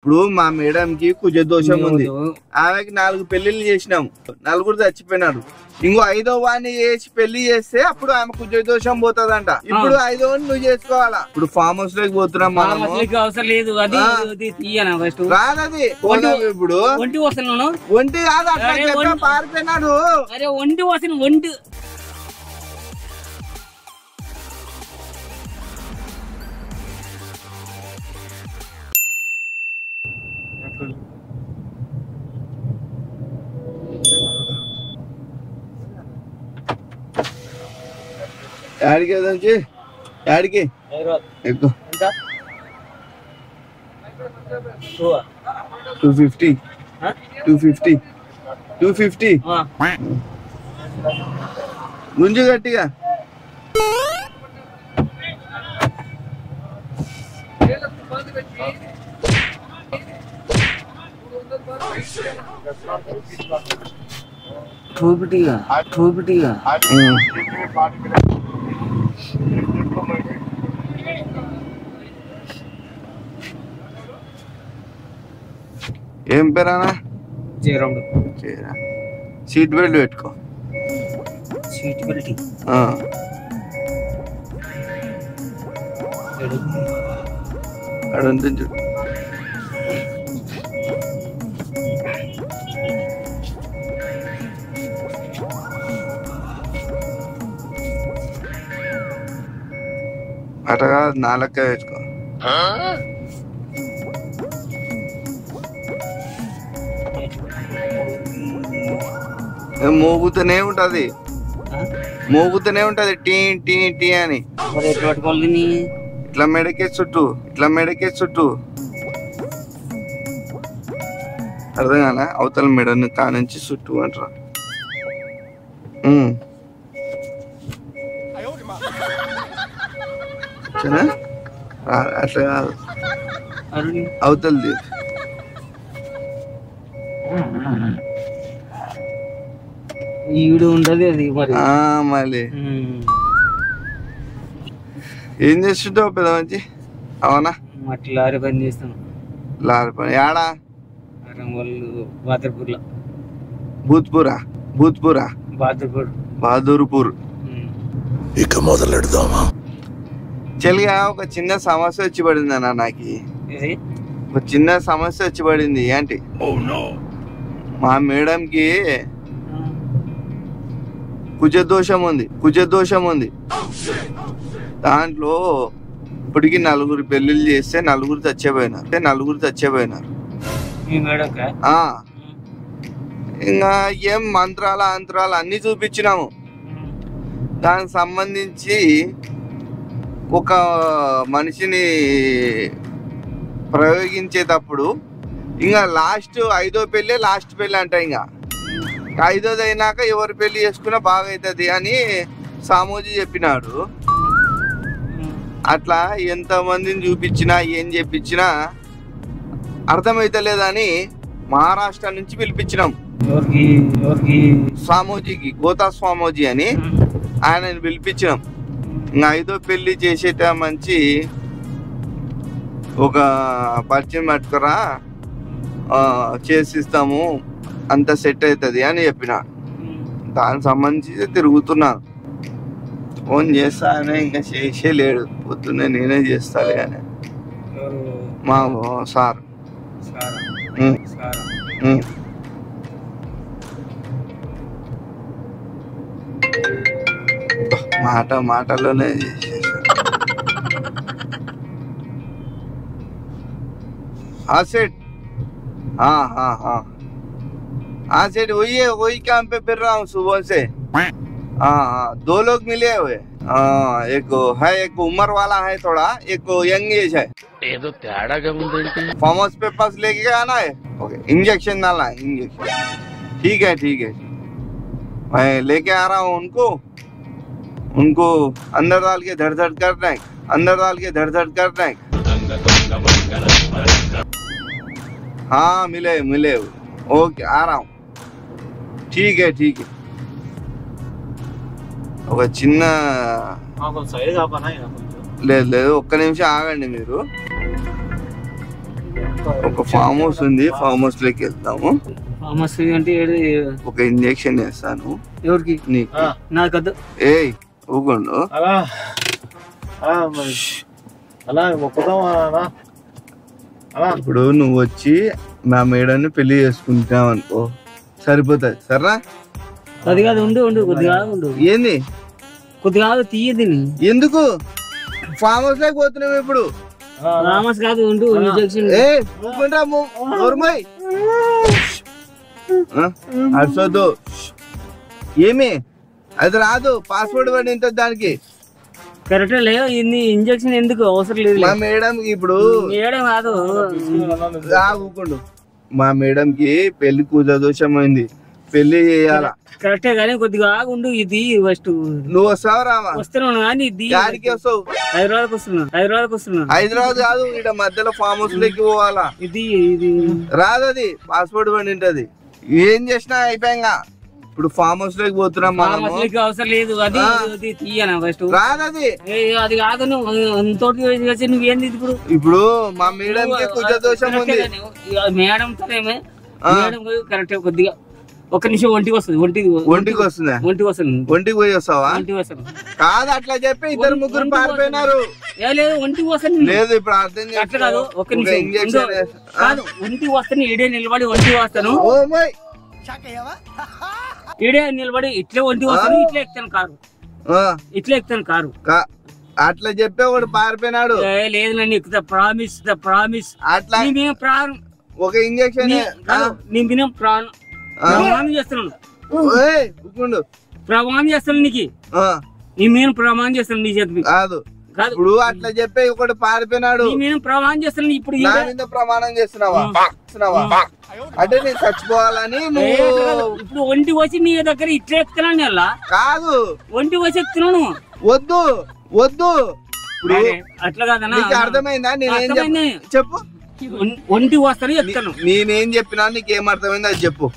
ఇప్పుడు మా మేడం కి కుజ దోషం ఉంది. ఆమెకి 4 పెళ్లిళ్ళు చేసినాం, 4 చచ్చిపోయినారు. ఇంకో 5వ వాడిని చేసి పెళ్లి చేస్తే అప్పుడు ఆమె కుజ దోషం పోతుందంట. ఇప్పుడు 5వ వాడిని నువ్వు చేసుకోవాలా. ఇప్పుడు ఫామ్ హౌస్ లోకి పోతున్నాం మనం. అవసరం లేదు, రాదది ఇప్పుడు ఒంటి కాదు అట్లా చెప్పా పారిపోయినాడు. అరే ఒంటి వసలు ఒంటి యాడికి యాడికి ఎక్కువ 250 గుంజు గట్టిగా. ఏం పేరానా? సీట్ బెల్ట్ పెట్టుకో. సీట్ బెల్ట్ అడుంది చూడు. అటగా 4 వేసుకో. మోగుతూనే ఉంటది టీ టీ టీ అని. ఇట్లా మెడకే చుట్టూ అర్థం కాలే. అవతల మెడని కానుంచి చుట్టూ అంటారా. అట్లా కాదు, అవతలది. ఈడు ఉండదు అది మళ్ళీ. ఏం చేస్తుంటావు పెద్ద మంచి? అవునా, మట్టి లారీ పని చేస్తాను. లారీ పని యాడా? బహదూర్పూర్. ఇక మొదలెడదామా? చెల్లిగా ఒక చిన్న సమస్య వచ్చి పడింది అన్న. నాకు ఒక చిన్న సమస్య వచ్చి పడింది. ఏంటి? మా మేడంకి కుజ దోషం ఉంది. దాంట్లో ఇప్పటికి 4 పెళ్లిళ్ళు చేస్తే 4 చచ్చిపోయినారు. ఇంకా ఏం మంత్రాలు అన్ని చూపించినాము. దానికి సంబంధించి ఒక మనిషిని ప్రయోగించేటప్పుడు ఇంకా లాస్ట్ 5వ పెళ్ళి అంట. ఇంకా 5వది అయినాక ఎవరు పెళ్లి చేసుకున్నా బాగా అవుతుంది అని సామోజీ చెప్పినాడు. అట్లా ఎంతమందిని చూపించినా ఏం చెప్పించినా అర్థమైతలేదని మహారాష్ట్ర నుంచి పిలిపించినాం. స్వామోజీకి, గోతా స్వామోజీ అని ఆయనని పిలిపించినాం. ఇంకా 5వ పెళ్లి చేసేట మంచి ఒక పరిచయం పట్టుకురా, చేసిస్తాము, అంత సెట్ అవుతుంది అని చెప్పిన. దానికి సంబంధించి తిరుగుతున్నాను. ఫోన్ చేస్తానే ఇంకా చేసే లేడు. పొద్దున్నే నేనే చేస్తాలే అని మా సార్. మాటలోనే చేసేసా. सेठ हाँ सेठ वही काम पे फिर रहा हूँ सुबह से। हाँ 2 लोग मिले हुए। एक है, एक उम्र वाला है थोड़ा, एक यंग एज है। फार्म हाउस पे पास लेके आना है। ओके, इंजेक्शन डालना है, इंजेक्शन। ठीक है मैं लेके आ रहा हूँ उनको अंदर डाल के धड़ धड़ करना है, हाँ मिले ओके आ रहा हूँ। ठीक है ఒక చిన్న లేదు ఒక్క నిమిషం ఆగండి మీరు. ఒక ఫామ్ హౌస్ ఉంది, ఫామ్ హౌస్ లోకి వెళ్తాము. ఫార్మస్ అంటే ఒక ఇంజెక్షన్ వేస్తాను ఎవరికి? నీకు. నాకద్దు. ఏయ్ ఊగుండు. ఇప్పుడు నువ్వు వచ్చి మా మేడాన్ని పెళ్లి చేసుకుంటావు అనుకో, సరిపోతుంది. సరేనా? అది కాదు, ఉండు ఉండు కొద్దిగా ఉండు. ఏంది కొద్దిగా తీయది. ఎందుకు ఫామ్ హౌస్ లోకి పోతున్నావు ఇప్పుడు? ఫార్మస్ కాదు, ఉండు. ఇంజెక్షన్ అర్సొద్దు. ఏమి అది రాదు, పాస్వర్డ్ పడి ఇంత దానికి. కరెక్ట్ లేదు. ఇన్ని ఇంజెక్షన్ ఎందుకు అవసరం లేదు. మా మేడం ఇప్పుడు మేడం కాదు, ఊకుండు. మా మేడం కి పెళ్లి కూజ దోషం అయింది, పెళ్లి చేయాల. కరెక్టే కానీ కొద్దిగా ఆగుండు. ఇది ఫస్ట్ నువ్వు వస్తావు రావా? వస్తున్నాను కానీ ఇది యాడికి వస్తావు? హైదరాబాద్ వస్తున్నాను. హైదరాబాద్ కాదు, ఇక్కడ మధ్యలో ఫామ్ హౌస్ లోకి పోవాలా. ఇది ఇది రాదు, అది పాస్పోర్ట్ పడి ఉంటది. ఏం చేసినా అయిపోయాక ఇప్పుడు ఫామ్ హౌస్ లోకి పోతున్నాం మనం. అవసరం లేదు. అది తీయనా ఫస్ట్? రాదు అది. అది కాదు, నువ్వు నువ్వేంది ఇప్పుడు? ఇప్పుడు మా మేడం కి కుజ దోషం ఉంది. మేడం తోనేమే, మేడం కరెక్ట్. కొద్దిగా ఒక్క నిమిషం ఒంటికి వస్తుంది. ఒంటికి వస్తుందా? ఒంటికి పోయి వస్తావా? కాదు, అట్లా చెప్పి ఇద్దరు ముగ్గురు పారిపోయినారు. లేదు, ఒంటికి వస్తాను. లేదు ఇప్పుడు అర్థం అట్లా కాదు, ఒక్క నిమిషం కాదు. ఒంటికి వస్తాను, ఈడే నిలబడి ఒంటికి వస్తాను. ఈడే నిలబడి ఇట్లా ఒంటికి వస్తాను. ఇట్లా ఎక్కుతాను కారు. అట్లా చెప్పే వాడు పారిపోయినాడు. లేదు, నన్ను ఎక్కుతా. ప్రామిస్. అట్లా ఒక ఇంజక్షన్ నేను ప్రమాణం చేస్తున్నాను. ప్రమాణం చేస్తాను నీకు. నేను ప్రమాణం చేస్తాను నీ చేతి. కాదు ఇప్పుడు అట్లా చెప్పే ఒకటి పారిపోయినాడు. నేను ప్రమాణం చేస్తాను. ఇప్పుడు ప్రమాణం చేస్తున్నావా? అంటే నేను చచ్చిపోవాలని. ఇప్పుడు ఒంటి వచ్చి నీ దగ్గర ఇట్లా ఎక్కుతున్నాను. అలా కాదు, ఒంటి వచ్చి ఎక్కుతున్నాను. వద్దు అట్లా కాదన్నా. అర్థమైందా? నేనేం చెప్పు. ఒంటి వస్తాను ఎక్కుతాను. నేనేం చెప్పినా నీకేం అర్థమైంది అది చెప్పు.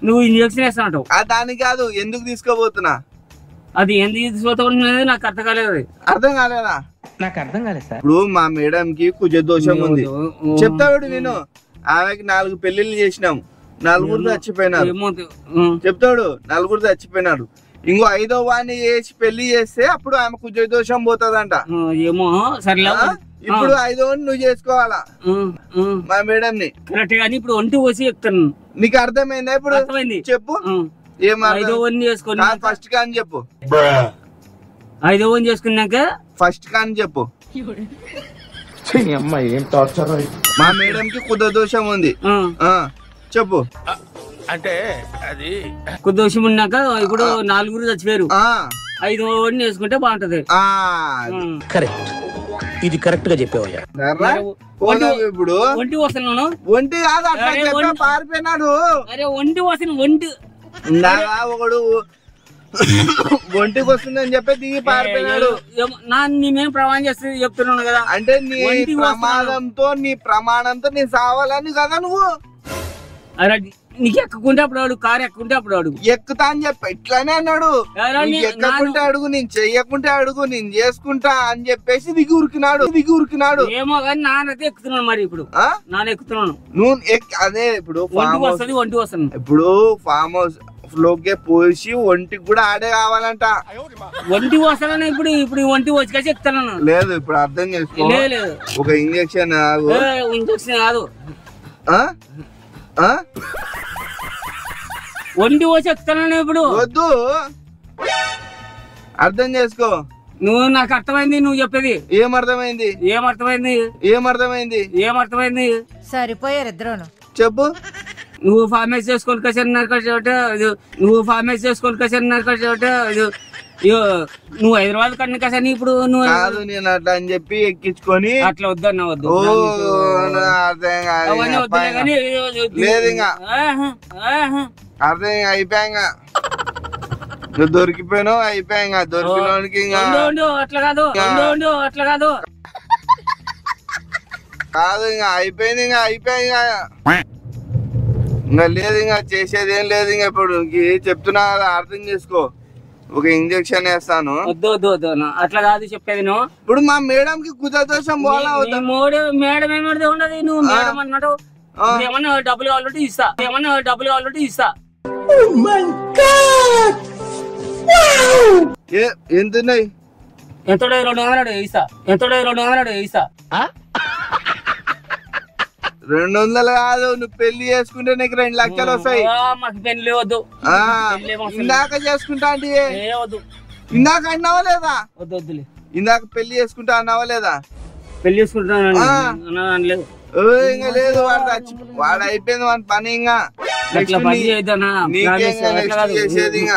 నువ్వు ఇంజక్షన్ వేస్తావు. దానికి కాదు, ఎందుకు తీసుకోబోతున్నా? అది ఎందుకు తీసుకోబోతున్నది నాకు అర్థం కాలేదు. అర్థం కాలేదా? నాకు అర్థం కాలేదు సార్. ఇప్పుడు మా మేడం కి కుజ దోషం ఉంది. చెప్తాడు నేను. ఆమెకి 4 పెళ్లిళ్ళు చేసినాం, 4 చచ్చిపోయినారు. చెప్తాడు 4 చచ్చిపోయినారు. ఇంకో 5వ వాడిని చేసి పెళ్లి చేస్తే అప్పుడు ఆమె కుజ దోషం పోతుందంట. ఏమో సరే. ఇప్పుడు 5వ నువ్వు చేసుకోవాలా మా మేడం ని. కరెక్ట్ కానీ ఇప్పుడు ఒంటి వచ్చి ఎక్కుతాను. నీకు అర్థమైందా? ఇప్పుడు చెప్పు. ఫస్ట్ కాని చెప్పు. 5వ చేసుకున్నాక ఫస్ట్ కాని చెప్పు. మా మేడం కి కుద దోషం ఉంది, చెప్పు. అంటే అది కుదోషం ఉన్నాక ఇప్పుడు 4 చచ్చిపోయారు. 5వ చేసుకుంటే బాగుంటది. కరెక్ట్, ఇది కరెక్ట్ గా చెప్పేవయ్యా. ఇప్పుడు ఒంటి వస్తున్నాను. ఒంటి కాదు, అట్లా పారిపోయినాడు. అరే ఒంటి వస్తాను. ఒంటి ఒకడు ఒంటికి వస్తుందని చెప్పి దిగి పారిపోయినాడు. నీ మేము ప్రమాణం చేస్తే చెప్తున్నాను కదా. అంటే నీ ప్రమాదంతో నీ ప్రమాణంతో నీ సావాలని కదా నువ్వు. అరే నీకు ఎక్కుంటే అప్పుడు అడుగు, కారు ఎక్కుంటే అప్పుడు అడుగు. ఎక్కుతా అని చెప్పి ఇట్లానే అన్నాడు. ఎక్కకుంటే అడుగు, నేను చెయ్యకుంటే అడుగు, నేను చేసుకుంటా అని చెప్పేసి దిగి ఉరికినాడు. ఏమో కానీ నాన్నైతే ఎక్కుతున్నాను. మరి ఇప్పుడు నాన్న ఎక్కుతున్నాను. నువ్వు అదే ఇప్పుడు ఒంటి వస్తాను. ఇప్పుడు ఫామ్ హౌస్ లోకే పోసి ఒంటికి కూడా ఆడే కావాలంట. ఒంటి వస్తానని ఇప్పుడు ఒంటి వచ్చి ఎక్కుతాను. లేదు ఇప్పుడు అర్థం చేసుకో. లేదు ఒక ఇంజక్షన్ కాదు, ఒంటి వచ్చి ఎక్కుతాను. ఇప్పుడు వద్దు, అర్థం చేసుకో. నువ్వు నాకు అర్థమైంది నువ్వు చెప్పేది. ఏమర్థమైంది? సరిపోయారు ఇద్దరును. చెప్పు. నువ్వు ఫార్మేస్ చేసుకొని నువ్వు హైదరాబాద్ కన్నా కసని ఇప్పుడు నువ్వు కాదు. నేను అట్లా అని చెప్పి ఎక్కించుకొని అట్లా వద్దన్నా వద్దు. లేదు ఇంకా అర్థం అయిపోయా. నువ్వు దొరికిపోయినావు, అయిపోయా. దొరికినోడికి అట్లా కాదు కాదు, ఇంకా అయిపోయింది. ఇంకా లేదు, ఇంకా చేసేది ఏం లేదు. ఇంకా ఇప్పుడు చెప్తున్నా కదా, అర్థం చేసుకో. ఒక ఇంజెక్షన్ వేస్తాను. వద్దు వద్దు వద్దు అట్లా కాదు చెప్పేది నువ్వు. ఇప్పుడు మా మేడం కి కుదదోషం పోవాలా? మేడం ఏమడితే ఉండదు. నువ్వు మేడం అన్నాడు. ఏమన్నా డబ్బులు కావాలంటే ఇస్తా, ఏమన్నా డబ్బులు కావాలంటే ఇస్తా. ఎంతున్నాయి? ఎంత 200 ఇస్తా. ఎంత 200 ఇస్తా. 200 కాదు, నువ్వు పెళ్లి చేసుకుంటే నీకు 2 లక్షలు వస్తాయి. మాకు పెళ్లి వద్దు. ఇందాక చేసుకుంటా అంటే వద్దు. ఇందాక అన్నావా లేదా? వద్దు వద్దులే. ఇందాక పెళ్లి చేసుకుంటా అన్నావా లేదా? పెళ్లి చేసుకుంటాను లేదు. ఇంకా లేదు, వాడు అయిపోయింది మన పని. ఇంకా చేసేది ఇంకా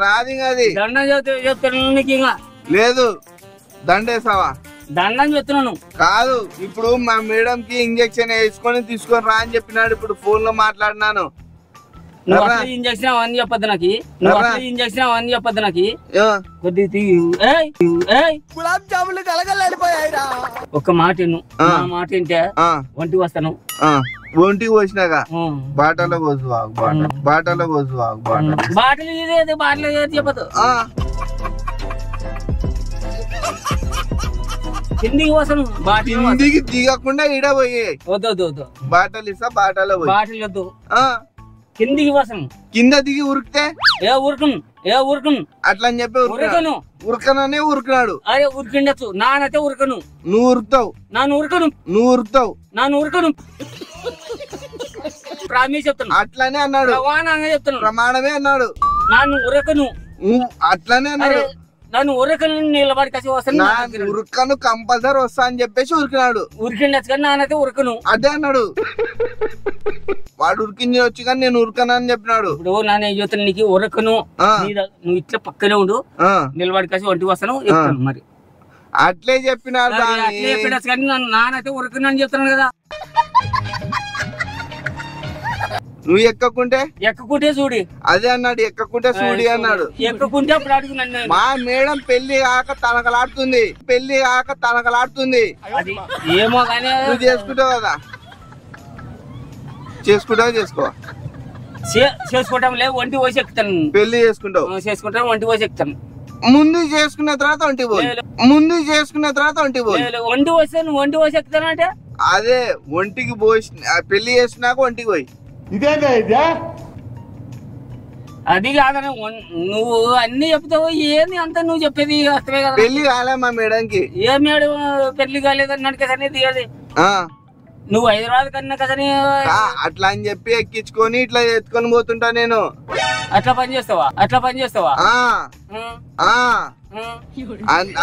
రాదు. ఇంకా అది దండం చెప్తాను నీకు. ఇంకా లేదు, దండేసావా? దండం చెప్తున్నాను కాదు. ఇప్పుడు మా మేడం కి ఇంజెక్షన్ వేసుకొని తీసుకొని రా అని చెప్పినాడు. ఇప్పుడు ఫోన్ లో మాట్లాడినాను. ఇంజక్షన్ అవన్నీ చెప్పద్దు నాకు. ఇంజక్షన్ అవన్నీ చెప్పద్దు నాకు. గులాబ్ జాములు కలగలేడిపోయాయిరా. ఒక్క మాట మాట వింటే ఒంటికి వస్తాను. ఒంటికి పోసినాక బాటలో పోసు, బాటలో పోసు. బాటలు ఇదే బాటలు చెప్పదు. కిందికి వస్తాను. కిందికి దిగకుండా ఈడ పోయి వద్దు వద్దు వద్దు. బాటలు ఇస్తా, బాటలో పోయి. బాటలు వద్దు. కిందికి వస్తాను. కింద దిగి ఉరికితే ఉరకను అట్లా అని చెప్పి ఉరకననే ఉరికినాడు. అరే ఉరికిండచ్చు. నానైతే ఉరకను. నువ్వు ఉరుకుతావు. నాను ఉరకను. నువ్వు ఉరుకుతావు. నాను ఉరకను. ప్రామిస్ చెప్తాను. అట్లానే అన్నాడు. ప్రమాణంగా చెప్తాను. ప్రమాణమే అన్నాడు. నాను ఉరకను. అట్లానే అన్నాడు. నన్ను ఉరకను నిలబడి కసి వస్తాను. ఉరకను కంపల్సరీ వస్తా అని చెప్పేసి ఉరికినాడు. ఉరికిండచ్చు కానీ నానైతే ఉరకను. అదే అన్నాడు. వాడు ఉరికింది వచ్చి కానీ నేను ఉరకను అని చెప్పినాడు. ఇప్పుడు నాన్న యువతను నీకు ఉరకను. నువ్వు ఇట్లా పక్కనే ఉండు. నిలబడి కసి ఒంటికి వస్తాను మరి. అట్లే చెప్పినాడు. అట్లే చెప్పినచ్చు కానీ నానైతే ఉరకను అని చెప్తున్నాను కదా. నువ్వు ఎక్కకుంటే చూడి. అదే అన్నాడు. ఎక్కకుంటే చూడి అన్నాడు. ఎక్కకుంటే అప్పుడు అడుగు నన్ను. మా మేడం పెళ్లి కాక తనకలాడుతుంది. అది ఏమో కానీ నువ్వు చేసుకుంటావు కదా. చేసుకో. చేసుకోవటం లేదు. ఒంటి పోసి ఎక్కుతాను. పెళ్లి చేసుకుంటావు. ఒంటి పోసి ఎక్కుతాను. ముందు చేసుకున్న తర్వాత ఒంటి పోయి. ఒంటి పోస్తే నువ్వు ఒంటి పోసి ఎక్కుతాను అంటే అదే ఒంటికి పోసి పెళ్లి చేసుకున్నాక ఒంటికి పోయి. అది కాదని నువ్వు అన్ని చెప్తావు. ఏంది అంతా నువ్వు చెప్పేది వస్తావే కదా. పెళ్లి కాలే మా మేడంకి. ఏ మేడం పెళ్లి కాలేదన్నాడు కదని దిగది. నువ్వు హైదరాబాద్ కన్నా కదని అట్లా అని చెప్పి ఎక్కించుకొని ఇట్లా ఎత్తుకొని పోతుంటా నేను. అట్లా పని చేస్తావా?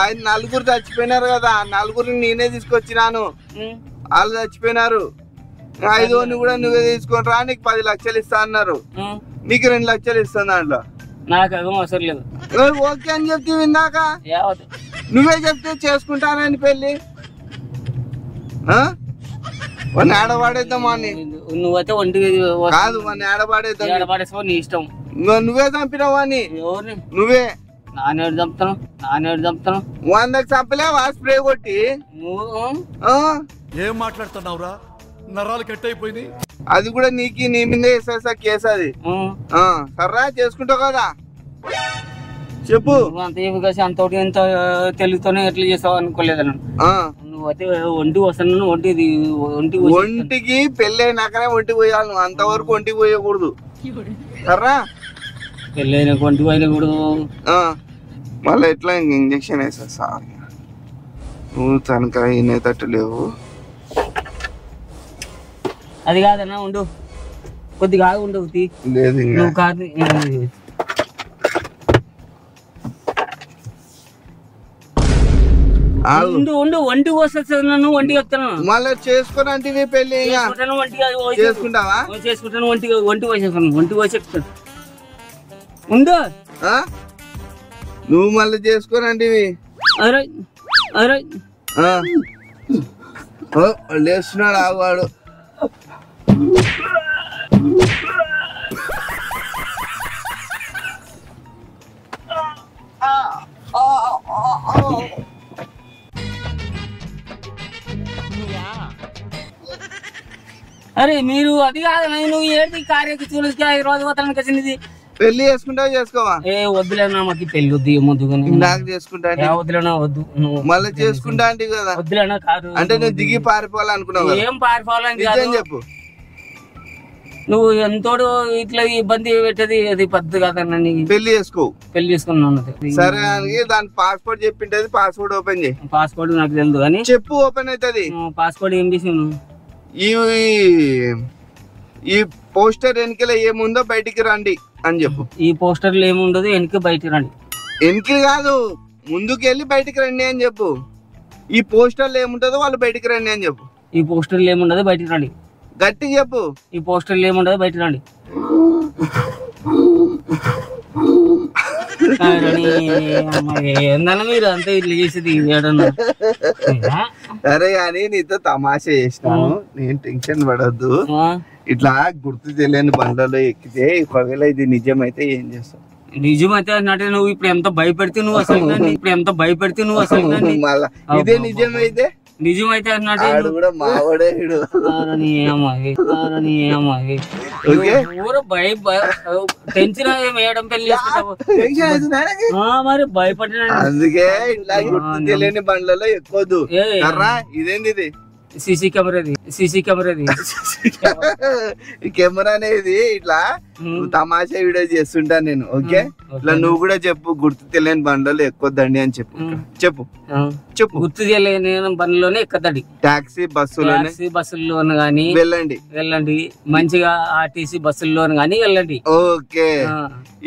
ఆయన నలుగురు చచ్చిపోయినారు కదా. నలుగురిని నేనే తీసుకొచ్చినాను. వాళ్ళు చచ్చిపోయినారు. 5 కూడా నువ్వే తీసుకొని రా, నీకు 10 లక్షలు ఇస్తా అన్నారు. నీకు 2 లక్షలు ఇస్తాను దాంట్లో. నాకు అర్థం అవసరం లేదు. ఓకే అని చెప్తే ఇందాక నువ్వే చెప్తే చేసుకుంటానని పెళ్లి. వాడిని ఆడవాడేద్దాం అని. నువ్వైతే ఒంటికి కాదు, వాడిని ఆడవాడేద్దాం. నీ ఇష్టం. నువ్వే చంపినావు అని. నువ్వే. నానేడు చంపుతాను. 100కి చంపలేవా స్ప్రే కొట్టి? ఏం మాట్లాడుతున్నావురా? నరాలు కట్ అయిపోయింది. అది కూడా నీకు నీ మీద వేసేసా కేసు. అది సర్రా చేసుకుంటావు కదా. చెప్పు. అంత ఎంత తెలుగుతోనే ఎట్లా చేస్తావు అనుకోలేదు. నువ్వైతే ఒంటికి వస్తాను. ఒంటికి పెళ్ళి అయినాకనే ఒంటికి పోయాలి. నువ్వు అంతవరకు ఒంటికి పోయకూడదు. సర్రా. పెళ్ళి అయినా ఒంటికి పోయకూడదు. మళ్ళీ ఎట్లా ఇంజక్షన్ వేసేస్తా. నువ్వు తనక వినేటట్టు లేవు. అది కాదన్నా ఉండు. కొద్దిగా ఉండవు. లేదు నువ్వు కాదు. ఉండు ఒంటికి వస్తాను. ఒంటికి వస్తాను. మళ్ళీ చేసుకుని అంటే పెళ్లి చేసుకుంటావా? చేసుకుంటాను. ఒంటికి వచ్చేస్తాను. ఉండు. నువ్వు మళ్ళీ చేసుకొని అంటే లేస్తున్నాడు ఆవాడు. అరే మీరు అది కాదు. నువ్వు ఏది కార్యకి చూసి 5 రోజు పోతానికి వచ్చింది. పెళ్లి చేసుకుంటావా చేసుకోవా? ఏ వద్దులేనా మాకు పెళ్లి వద్దు ఏమొద్దు నాకు చేసుకుంటా వద్దులేనా వద్దు మళ్ళీ చేసుకుంటా అంటే కదా వద్దులేనా కాదు అంటే నువ్వు దిగి పారిపోవాలనుకున్నావు ఏం పారిపోవాలని చెప్పు నువ్వు ఎంతోడు ఇట్లా ఇబ్బంది పెట్టేది అది పద్ధతి కాదన్నా పెళ్లి చేసుకో పెళ్లి చేసుకున్నాను సరే అని దాని పాస్పోర్ట్ చెప్పింటది పాస్పోర్ట్ ఓపెన్ చేయి పాస్పోర్ట్ నాకు తెలియదు కానీ చెప్పు ఓపెన్ అవుతుంది పాస్పోర్ట్ ఏం చేసాను ఈ పోస్టర్ వెనకలో ఏముందో బయటికి రండి అని చెప్పు ఈ పోస్టర్ లో ఏముండదు వెనక్కి బయటికి రండి వెనక్కి కాదు ముందుకు వెళ్ళి బయటికి రండి అని చెప్పు ఈ పోస్టర్ లో ఏముంటుందో వాళ్ళు బయటికి రండి అని చెప్పు ఈ పోస్టర్ లో ఏముండదు బయటికి రండి గట్టిగా చెప్పు ఈ పోస్టర్ లో ఏముండదు బయటికి రండి ఏందన్నా మీరు అంతా ఇట్లా చేసేది సరే కానీ నీతో తమాషా చేసినాను నేను టెన్షన్ పడద్దు ఇట్లా గుర్తు తెలియని బండ్లలో ఎక్కితే ఒకవేళ ఇది నిజమైతే ఏం చేస్తావు? నిజమైతే అంటే నువ్వు ఇప్పుడు ఎంత భయపెడితే నువ్వు అసలు మళ్ళా ఇదే నిజమైతే నిజమైతే అన్నట్టు కూడా మావాడే టెన్షన్ వేయడం పెళ్లి చేసుకుంటావు మరి భయపడిన అందుకే ఇట్లా గుర్తు తెలియని బండ్లలో ఎక్కొద్దు. ఇదేంది ఇది? సీసీ కెమెరాది కెమెరా అనేది ఇట్లా తమాషా వీడియో చేస్తుంటాను నేను. ఓకే ఇట్లా నువ్వు కూడా చెప్పు గుర్తు తెలియని బండ్లలో ఎక్కొద్దండి అని చెప్పు చెప్పు గుర్తు తెలియని బండ్లోనే ఎక్కదండి. టాక్సీ బస్సుల్లోను గానీ వెళ్ళండి మంచిగా ఆర్టీసీ బస్సుల్లోను గానీ వెళ్ళండి. ఓకే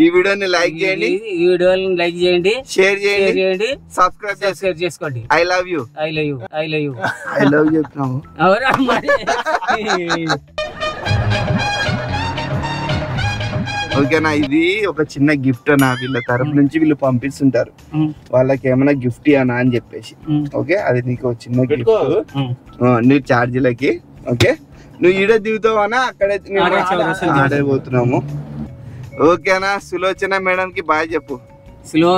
ఈ వీడియోని లైక్ చేయండి షేర్ చేయండి సబ్స్క్రైబ్ చేసుకోండి. ఐ లవ్ యూ చెప్తున్నాము. ఓకేనా ఇది ఒక చిన్న గిఫ్ట్ అనా వీళ్ళ తరపు నుంచి వీళ్ళు పంపిస్తుంటారు వాళ్ళకి ఏమైనా గిఫ్ట్ అనా అని చెప్పేసి. ఓకే అది నీకు ఒక చిన్న గిఫ్ట్ నీ ఛార్జీలకి. ఓకే నువ్వు ఈడ దిగుతావనా అక్కడే ఆడే పోతున్నాము. ఓకేనా సులోచన మేడం కి బాయ్ చెప్పు. స్లో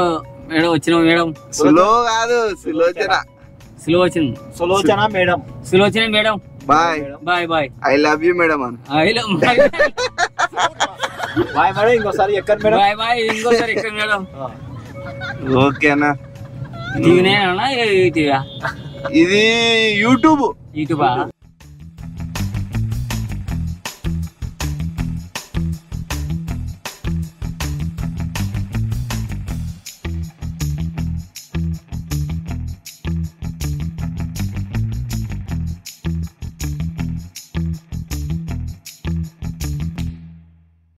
మేడం స్లో కాదు Sulochana madam bye. I love you madam అని. ఇంకోసారి ఎక్కడ మేడం. ఓకేనా టీవీ ఇది యూట్యూబ్